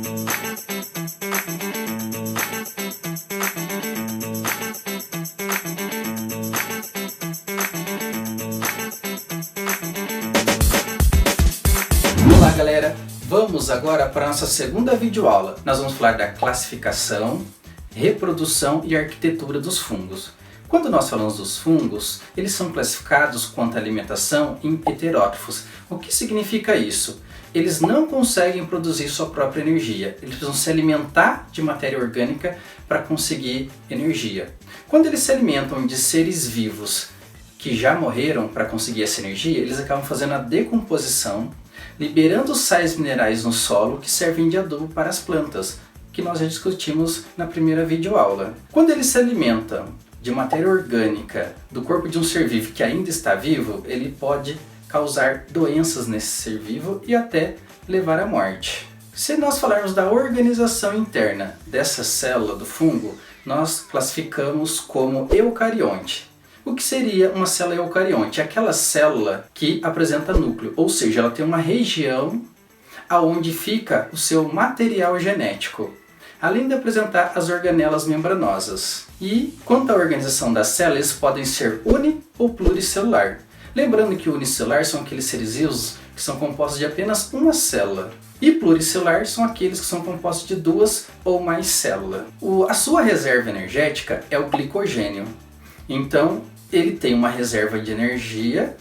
Olá galera, vamos agora para a nossa segunda videoaula. Nós vamos falar da classificação, reprodução e arquitetura dos fungos. Quando nós falamos dos fungos, eles são classificados quanto à alimentação em heterótrofos. O que significa isso? Eles não conseguem produzir sua própria energia, eles precisam se alimentar de matéria orgânica para conseguir energia. Quando eles se alimentam de seres vivos que já morreram para conseguir essa energia, eles acabam fazendo a decomposição, liberando sais minerais no solo que servem de adubo para as plantas, que nós já discutimos na primeira videoaula. Quando eles se alimentam de matéria orgânica do corpo de um ser vivo que ainda está vivo, ele pode causar doenças nesse ser vivo e até levar à morte. Se nós falarmos da organização interna dessa célula do fungo, nós classificamos como eucarionte. O que seria uma célula eucarionte? Aquela célula que apresenta núcleo, ou seja, ela tem uma região aonde fica o seu material genético, além de apresentar as organelas membranosas. E quanto à organização das células, eles podem ser uni ou pluricelular. Lembrando que unicelular são aqueles seres vivos que são compostos de apenas uma célula. E pluricelular são aqueles que são compostos de duas ou mais células. A sua reserva energética é o glicogênio. Então, ele tem uma reserva de energia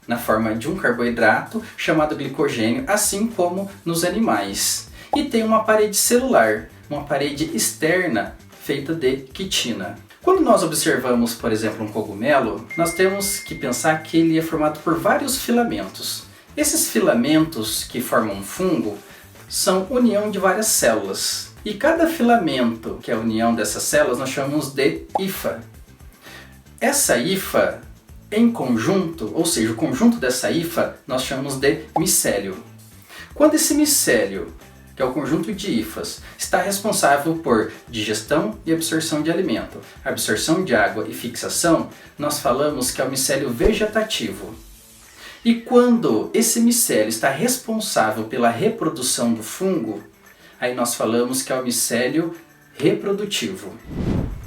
na forma de um carboidrato chamado glicogênio, assim como nos animais. E tem uma parede celular, uma parede externa feita de quitina. Quando nós observamos, por exemplo, um cogumelo, nós temos que pensar que ele é formado por vários filamentos. Esses filamentos que formam um fungo são união de várias células. E cada filamento, que é a união dessas células, nós chamamos de hifa. Essa hifa em conjunto, ou seja, o conjunto dessa hifa, nós chamamos de micélio. Quando esse micélio, que é o conjunto de hifas, está responsável por digestão e absorção de alimento, absorção de água e fixação, nós falamos que é o micélio vegetativo. E quando esse micélio está responsável pela reprodução do fungo, aí nós falamos que é o micélio reprodutivo.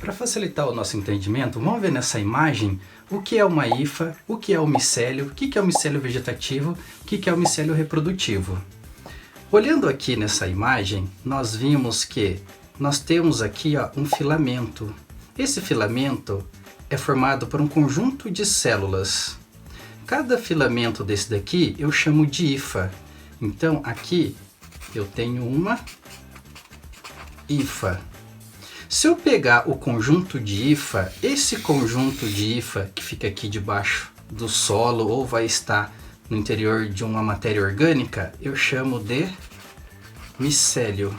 Para facilitar o nosso entendimento, vamos ver nessa imagem o que é uma hifa, o que é o micélio, o que é o micélio vegetativo, o que é o micélio reprodutivo. Olhando aqui nessa imagem, nós vimos que nós temos aqui um filamento. Esse filamento é formado por um conjunto de células. Cada filamento desse daqui eu chamo de hifa. Então aqui eu tenho uma hifa. Se eu pegar o conjunto de hifa, esse conjunto de hifa que fica aqui debaixo do solo ou vai estar no interior de uma matéria orgânica, eu chamo de micélio.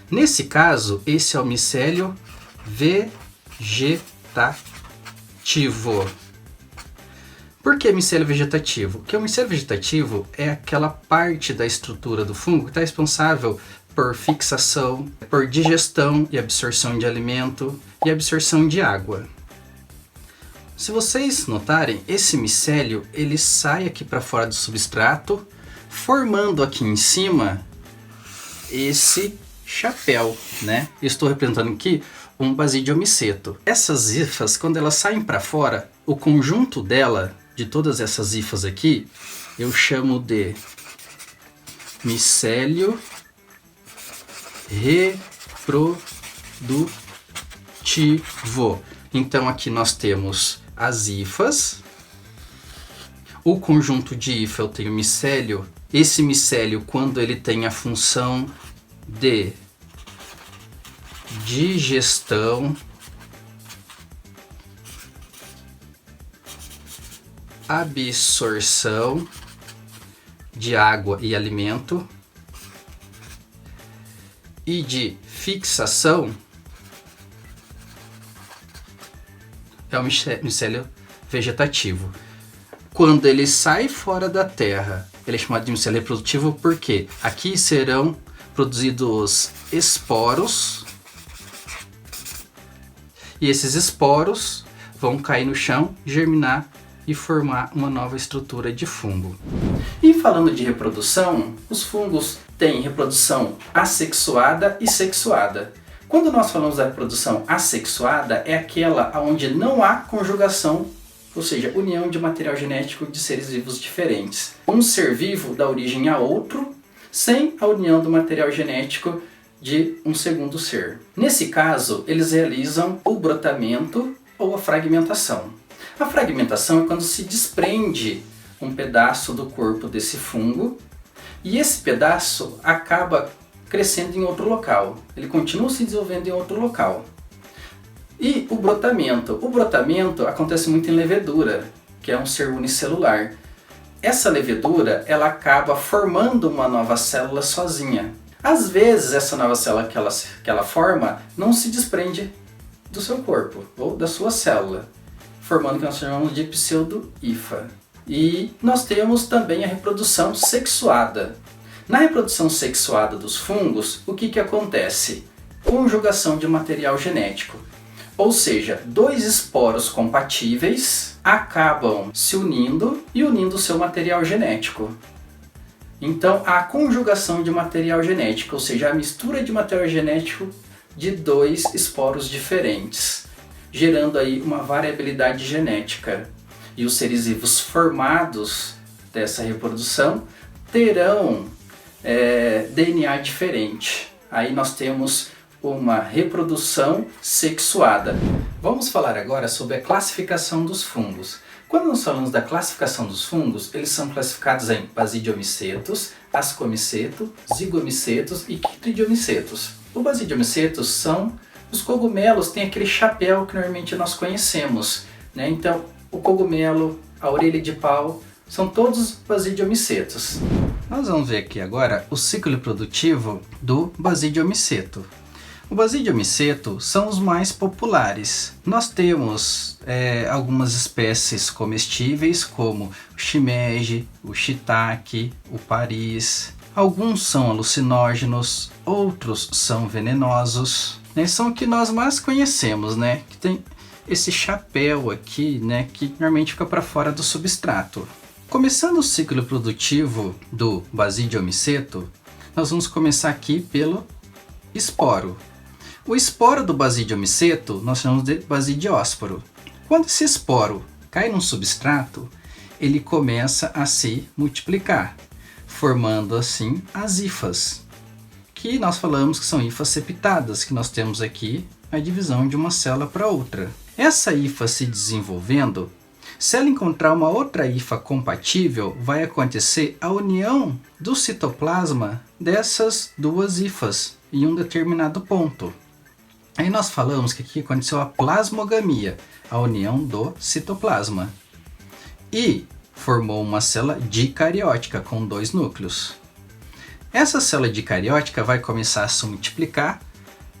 Nesse caso, esse é o micélio vegetativo. Por que micélio vegetativo? Porque o micélio vegetativo é aquela parte da estrutura do fungo que está responsável por fixação, por digestão e absorção de alimento e absorção de água. Se vocês notarem, esse micélio ele sai aqui para fora do substrato, formando aqui em cima esse chapéu, né? Estou representando aqui um basidiomiceto. Essas hifas, quando elas saem para fora, o conjunto dela, de todas essas hifas aqui, eu chamo de micélio reprodutivo. Então aqui nós temos as hifas, o conjunto de hifa eu tenho micélio. Esse micélio, quando ele tem a função de digestão, absorção de água e alimento e de fixação, é o micélio vegetativo. Quando ele sai fora da terra, ele é chamado de micélio reprodutivo porque aqui serão produzidos esporos e esses esporos vão cair no chão, germinar e formar uma nova estrutura de fungo. E falando de reprodução, os fungos tem reprodução assexuada e sexuada. Quando nós falamos da reprodução assexuada, é aquela onde não há conjugação, ou seja, união de material genético de seres vivos diferentes. Um ser vivo dá origem a outro, sem a união do material genético de um segundo ser. Nesse caso, eles realizam o brotamento ou a fragmentação. A fragmentação é quando se desprende um pedaço do corpo desse fungo e esse pedaço acaba crescendo em outro local. Ele continua se desenvolvendo em outro local. E o brotamento? O brotamento acontece muito em levedura, que é um ser unicelular. Essa levedura, ela acaba formando uma nova célula sozinha. Às vezes, essa nova célula que ela forma não se desprende do seu corpo ou da sua célula, formando o que nós chamamos de pseudo-hifa. E nós temos também a reprodução sexuada. Na reprodução sexuada dos fungos, o que acontece? Conjugação de material genético. Ou seja, dois esporos compatíveis acabam se unindo e unindo o seu material genético. Então, a conjugação de material genético, ou seja, a mistura de material genético de dois esporos diferentes, gerando aí uma variabilidade genética. E os seres vivos formados dessa reprodução terão DNA diferente. Aí nós temos uma reprodução sexuada. Vamos falar agora sobre a classificação dos fungos. Quando nós falamos da classificação dos fungos, eles são classificados em Basidiomicetos, Ascomiceto, Zigomicetos e Chytridiomycetos. O Basidiomicetos são os cogumelos, tem aquele chapéu que normalmente nós conhecemos, né? Então, o cogumelo, a orelha de pau, são todos Basidiomicetos. Nós vamos ver aqui agora o ciclo reprodutivo do Basidiomiceto. O Basidiomiceto são os mais populares. Nós temos algumas espécies comestíveis, como o shimeji, o shiitake, o paris. Alguns são alucinógenos, outros são venenosos. Né? São o que nós mais conhecemos, né? Que tem esse chapéu aqui, né? Que normalmente fica para fora do substrato. Começando o ciclo reprodutivo do Basidiomiceto, nós vamos começar aqui pelo esporo. O esporo do Basidiomiceto nós chamamos de basidiósporo. Quando esse esporo cai num substrato, ele começa a se multiplicar, formando assim as hifas, que nós falamos que são hifas septadas, que nós temos aqui a divisão de uma célula para outra. Essa hifa se desenvolvendo, se ela encontrar uma outra hifa compatível, vai acontecer a união do citoplasma dessas duas hifas em um determinado ponto. Aí nós falamos que aqui aconteceu a plasmogamia, a união do citoplasma. E formou uma célula dicariótica com dois núcleos. Essa célula dicariótica vai começar a se multiplicar,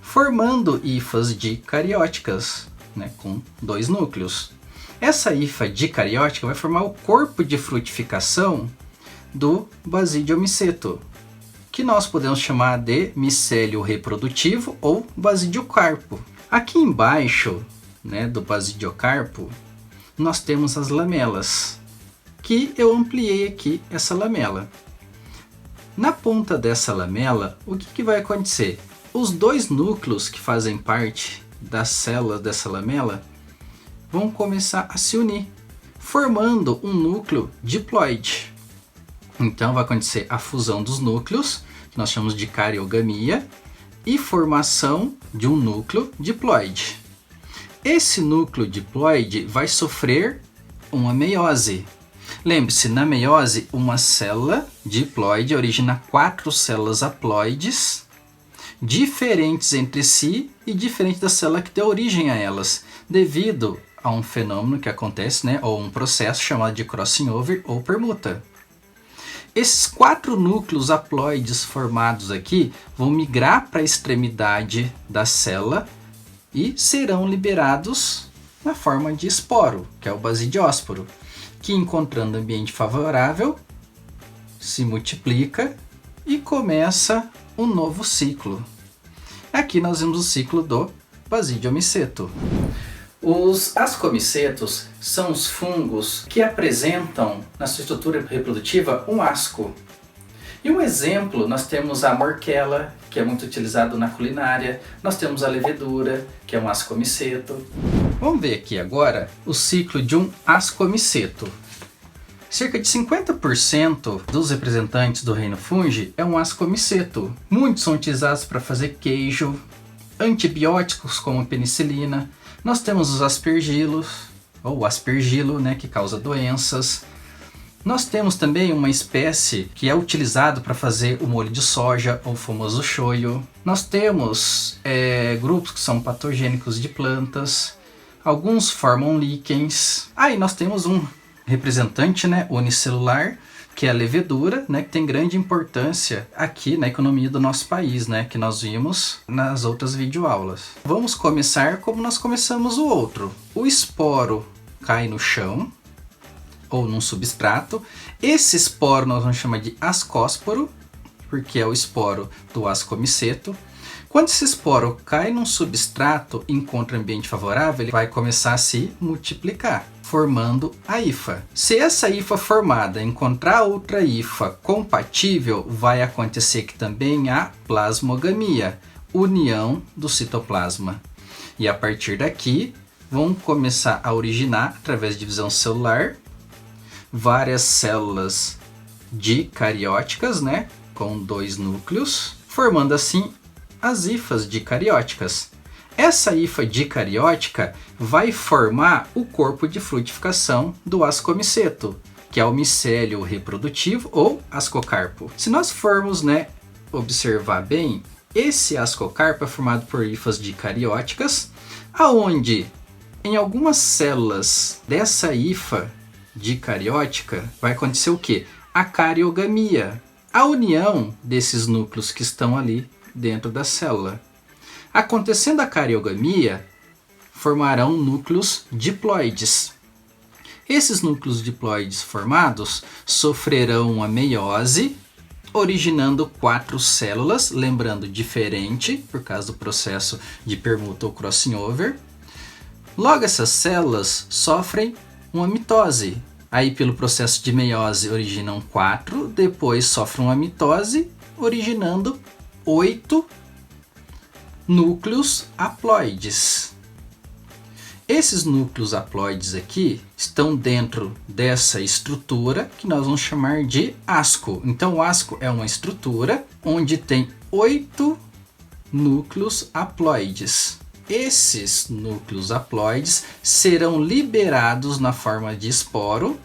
formando hifas dicarióticas, né, com dois núcleos. Essa hifa dicariótica vai formar o corpo de frutificação do Basidiomiceto, que nós podemos chamar de micélio reprodutivo ou basidiocarpo. Aqui embaixo, né, do basidiocarpo, nós temos as lamelas, que eu ampliei aqui essa lamela. Na ponta dessa lamela, o que vai acontecer? Os dois núcleos que fazem parte das células dessa lamela vão começar a se unir, formando um núcleo diploide. Então vai acontecer a fusão dos núcleos, que nós chamamos de cariogamia, e formação de um núcleo diploide. Esse núcleo diploide vai sofrer uma meiose. Lembre-se, na meiose, uma célula diploide origina 4 células haploides, diferentes entre si e diferentes da célula que deu origem a elas, devido a um fenômeno que acontece, né, ou um processo chamado de crossing over ou permuta. Esses 4 núcleos haploides formados aqui vão migrar para a extremidade da célula e serão liberados na forma de esporo, que é o basidiósporo, que encontrando ambiente favorável se multiplica e começa um novo ciclo. Aqui nós vemos o ciclo do Basidiomiceto. Os ascomicetos são os fungos que apresentam na sua estrutura reprodutiva um asco. E um exemplo, nós temos a morquela, que é muito utilizado na culinária. Nós temos a levedura, que é um ascomiceto. Vamos ver aqui agora o ciclo de um ascomiceto. Cerca de 50% dos representantes do reino fungi é um ascomiceto. Muitos são utilizados para fazer queijo, antibióticos como a penicilina. Nós temos os aspergilos, ou o aspergilo, né, que causa doenças. Nós temos também uma espécie que é utilizado para fazer o molho de soja, ou o famoso shoyu. Nós temos grupos que são patogênicos de plantas. Alguns formam líquens. Aí nós temos um representante, né, unicelular, que é a levedura, né, que tem grande importância aqui na economia do nosso país, né, que nós vimos nas outras videoaulas. Vamos começar como nós começamos o outro. O esporo cai no chão, ou num substrato. Esse esporo nós vamos chamar de ascósporo, porque é o esporo do ascomiceto. Quando esse esporo cai num substrato e encontra ambiente favorável, ele vai começar a se multiplicar, formando a hifa. Se essa hifa formada encontrar outra hifa compatível, vai acontecer que também há plasmogamia, união do citoplasma. E a partir daqui, vão começar a originar, através de divisão celular, várias células dicarióticas, né, com 2 núcleos, formando assim as hifas dicarióticas. Essa hifa dicariótica vai formar o corpo de frutificação do ascomiceto, que é o micélio reprodutivo ou ascocarpo. Se nós formos, né, observar bem, esse ascocarpo é formado por hifas dicarióticas, aonde em algumas células dessa hifa dicariótica vai acontecer o quê? A cariogamia, a união desses núcleos que estão ali dentro da célula. Acontecendo a cariogamia, formarão núcleos diploides. Esses núcleos diploides formados sofrerão a meiose, originando 4 células, lembrando diferente, por causa do processo de permuta ou crossing over. Logo, essas células sofrem uma mitose. Aí, pelo processo de meiose, originam 4, depois sofrem uma mitose, originando 8 núcleos haploides. Esses núcleos haploides aqui estão dentro dessa estrutura que nós vamos chamar de asco. Então, o asco é uma estrutura onde tem 8 núcleos haploides. Esses núcleos haploides serão liberados na forma de esporo,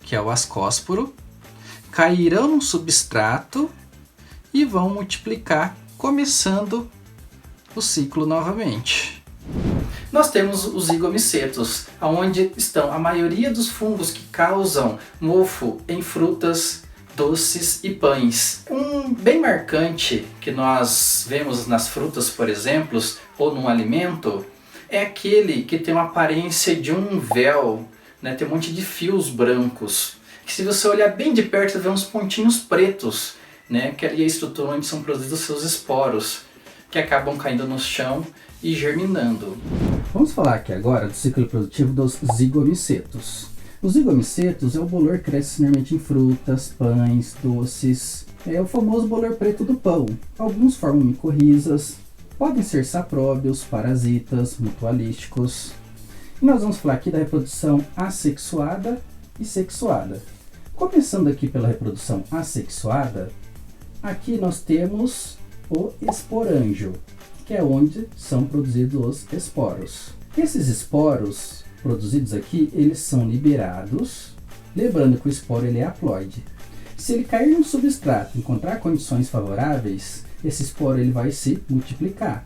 que é o ascósporo, cairão no substrato e vão multiplicar, começando o ciclo novamente. Nós temos os zigomicetos, onde estão a maioria dos fungos que causam mofo em frutas, doces e pães. Um bem marcante que nós vemos nas frutas, por exemplo, ou num alimento, é aquele que tem uma aparência de um véu, né? Tem um monte de fios brancos, que se você olhar bem de perto, você vê uns pontinhos pretos, né? Que ali é a estrutura onde são produzidos seus esporos, que acabam caindo no chão e germinando. Vamos falar aqui agora do ciclo produtivo dos zigomicetos. Os zigomicetos é o bolor que cresce normalmente em frutas, pães, doces. É o famoso bolor preto do pão. Alguns formam micorrizas, podem ser sapróbios, parasitas, mutualísticos. E nós vamos falar aqui da reprodução assexuada e sexuada. Começando aqui pela reprodução assexuada, aqui nós temos o esporângio, que é onde são produzidos os esporos. Esses esporos produzidos aqui, eles são liberados, lembrando que o esporo ele é haploide. Se ele cair no substrato e encontrar condições favoráveis, esse esporo ele vai se multiplicar,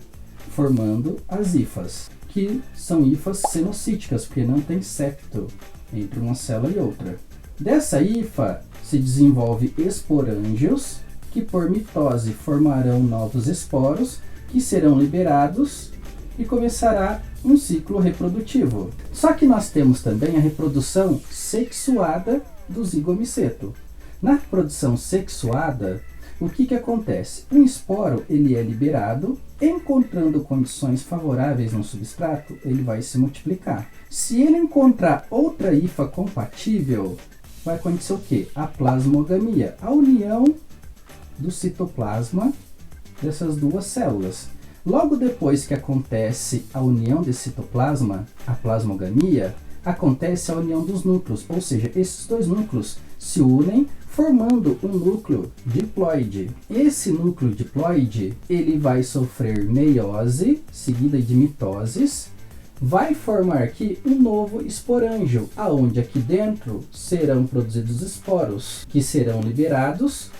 formando as hifas, que são hifas cenocíticas, porque não tem septo entre uma célula e outra. Dessa hifa se desenvolve esporângios, que por mitose formarão novos esporos, que serão liberados e começará um ciclo reprodutivo. Só que nós temos também a reprodução sexuada do zigomiceto. Na reprodução sexuada, o que acontece? Um esporo ele é liberado, encontrando condições favoráveis no substrato, ele vai se multiplicar. Se ele encontrar outra hifa compatível, vai acontecer o quê? A plasmogamia, a união do citoplasma dessas duas células. Logo depois que acontece a união desse citoplasma, a plasmogamia, acontece a união dos núcleos, ou seja, esses dois núcleos se unem formando um núcleo diploide. Esse núcleo diploide, ele vai sofrer meiose, seguida de mitoses, vai formar aqui um novo esporângio, aonde aqui dentro serão produzidos esporos, que serão liberados,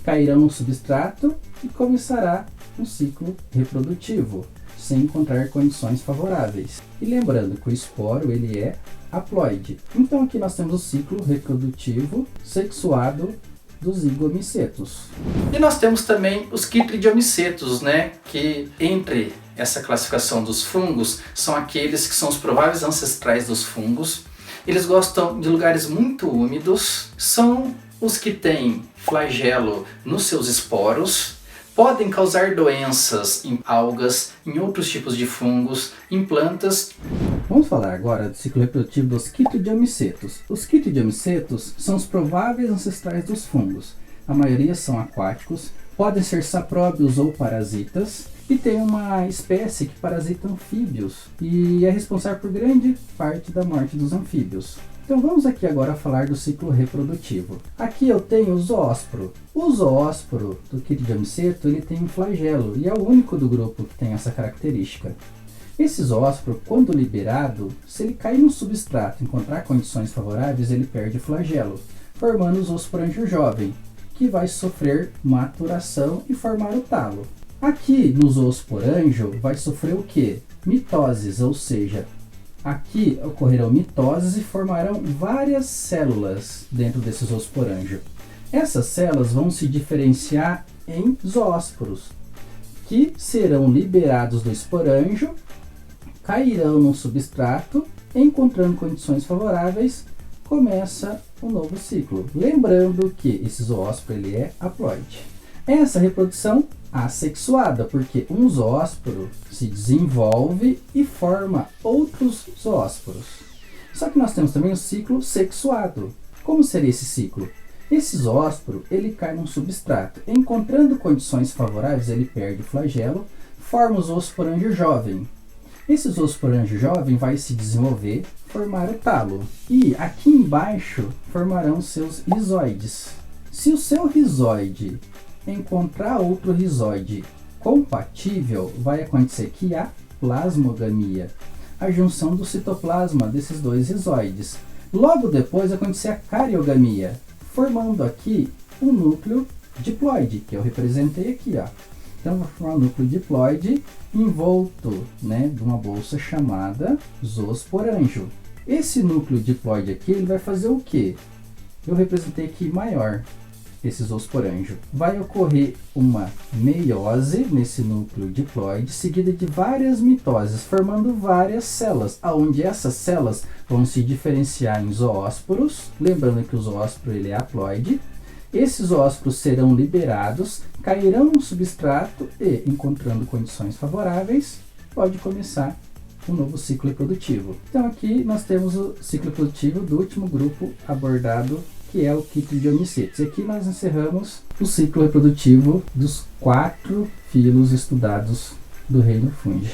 cairão no substrato e começará um ciclo reprodutivo, sem encontrar condições favoráveis. E lembrando que o esporo ele é haploide. Então aqui nós temos o ciclo reprodutivo sexuado dos zigomicetos. E nós temos também os quitridiomicetos, né? Que entre essa classificação dos fungos são aqueles que são os prováveis ancestrais dos fungos. Eles gostam de lugares muito úmidos, são os que têm flagelo nos seus esporos, podem causar doenças em algas, em outros tipos de fungos, em plantas. Vamos falar agora do ciclo reprodutivo dos quitridiomicetos. Os quitridiomicetos são os prováveis ancestrais dos fungos. A maioria são aquáticos, podem ser sapróbios ou parasitas, e tem uma espécie que parasita anfíbios e é responsável por grande parte da morte dos anfíbios. Então vamos aqui agora falar do ciclo reprodutivo. Aqui eu tenho o zoósporo. O zoósporo do quitridiomiceto ele tem um flagelo e é o único do grupo que tem essa característica. Esse zoósporo, quando liberado, se ele cair no substrato e encontrar condições favoráveis, ele perde o flagelo, formando o zoosporângio jovem, que vai sofrer maturação e formar o talo. Aqui no zoosporângio vai sofrer o que? Mitoses, ou seja, aqui ocorrerão mitoses e formarão várias células dentro desse zoosporângio. Essas células vão se diferenciar em zoósporos, que serão liberados do esporângio, cairão no substrato, encontrando condições favoráveis, começa um novo ciclo. Lembrando que esse zoósporo ele é haploide. Essa reprodução assexuada, porque um zoósporo se desenvolve e forma outros zoósporos. Só que nós temos também o ciclo sexuado. Como seria esse ciclo? Esse zoósporo ele cai num substrato. Encontrando condições favoráveis, ele perde o flagelo, forma o zoosporângio jovem. Esse zoosporângio jovem vai se desenvolver, formar o talo. E aqui embaixo formarão seus rizoides. Se o seu rizoide encontrar outro rizoide compatível, vai acontecer que a plasmogamia, a junção do citoplasma desses dois rizoides. Logo depois acontecer a cariogamia, formando aqui um núcleo diploide, que eu representei aqui, ó. Então vou formar um núcleo diploide envolto, né, de uma bolsa chamada zoosporângio. Esse núcleo diploide aqui ele vai fazer o que? Eu representei aqui maior. Esse zoosporângio. Vai ocorrer uma meiose nesse núcleo diploide, seguida de várias mitoses, formando várias células, onde essas células vão se diferenciar em zoósporos, lembrando que o zoósporo ele é haploide. Esses zoósporos serão liberados, cairão no substrato e, encontrando condições favoráveis, pode começar um novo ciclo reprodutivo. Então aqui nós temos o ciclo reprodutivo do último grupo abordado, que é o quitridiomicetos. E aqui nós encerramos o ciclo reprodutivo dos 4 filos estudados do reino Fungi.